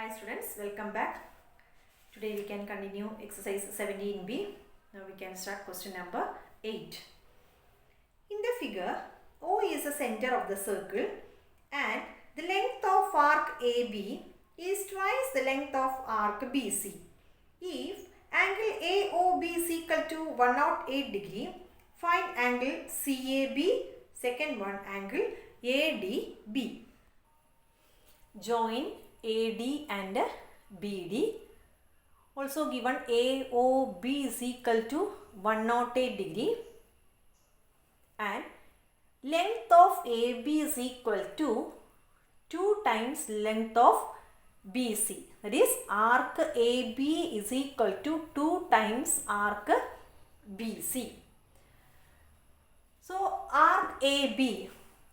Hi students, welcome back. Today we can continue exercise 17b. Now we can start question number 8. In the figure, O is the center of the circle and the length of arc AB is twice the length of arc BC. If angle AOB is equal to 108 degree, find angle CAB, second one angle ADB. Join AD and BD. Also given AOB is equal to 108 degree and length of AB is equal to 2 times length of BC. That is arc AB is equal to 2 times arc BC. So arc AB,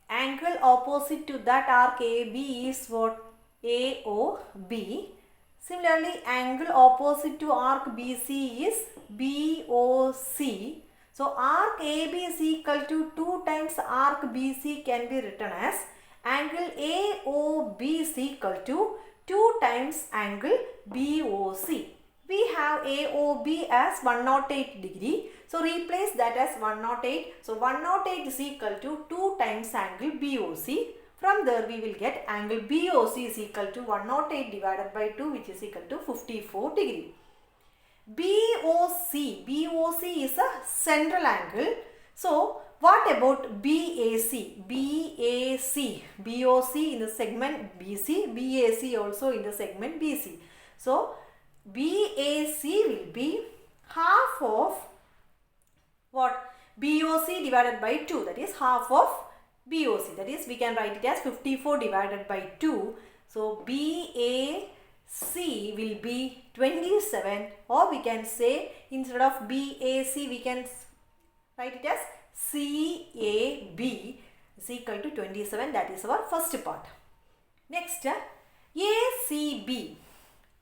angle opposite to that arc AB is what? AOB. Similarly, angle opposite to arc BC is BOC. So arc AB is equal to 2 times arc BC can be written as angle AOB is equal to 2 times angle BOC. We have AOB as 108 degree. So replace that as 108. So 108 is equal to 2 times angle BOC. From there we will get angle BOC is equal to 108 divided by 2, which is equal to 54 degree. BOC is a central angle. So what about BAC? BOC in the segment BC, BAC also in the segment BC. So BAC will be half of what? BOC divided by 2, that is half of BOC, that is we can write it as 54 divided by 2. So BAC will be 27, or we can say instead of BAC we can write it as CAB is equal to 27. That is our first part. Next, ACB.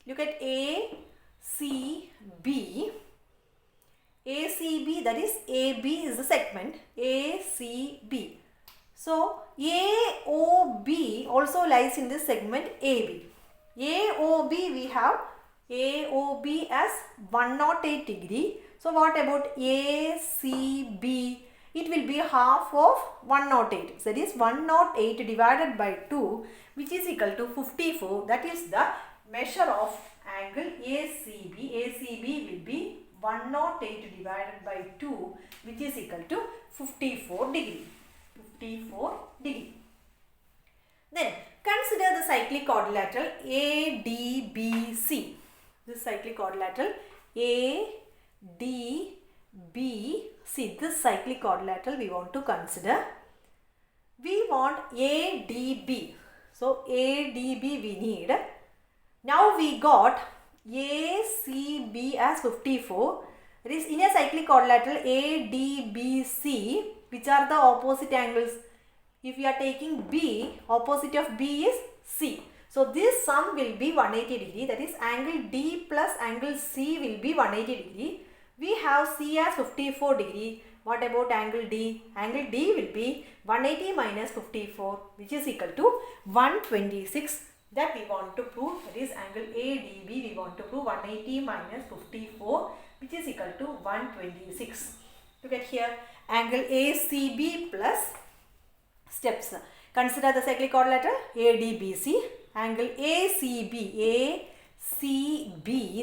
Look at ACB. ACB, that is AB is the segment ACB. So AOB also lies in this segment AB. AOB we have AOB as 108 degree. So what about ACB? It will be half of 108. So that is 108 divided by 2, which is equal to 54. That is the measure of angle ACB. ACB will be 108 divided by 2, which is equal to 54 degree. 54 degree. Then consider the cyclic quadrilateral ADBC. This cyclic quadrilateral ADBC. This cyclic quadrilateral we want to consider. We want ADB. So ADB we need. Now we got ACB as 54. It is in a cyclic quadrilateral ADBC. Which are the opposite angles? If we are taking B, opposite of B is C. So this sum will be 180 degree. That is angle D plus angle C will be 180 degree. We have C as 54 degree. What about angle D? Angle D will be 180 minus 54, which is equal to 126. That we want to prove. That is angle ADB we want to prove 180 minus 54, which is equal to 126. Look at here. Angle ACB plus steps. Consider the cyclic quadrilateral ADBC. Angle ACB,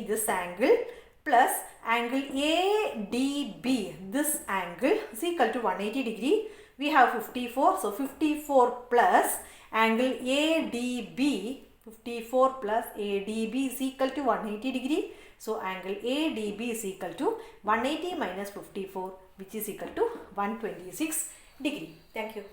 this angle, plus angle ADB, this angle is equal to 180 degree. We have 54. So 54 plus angle ADB, 54 plus ADB is equal to 180 degree. So angle ADB is equal to 180 minus 54, which is equal to 126 degree. Thank you.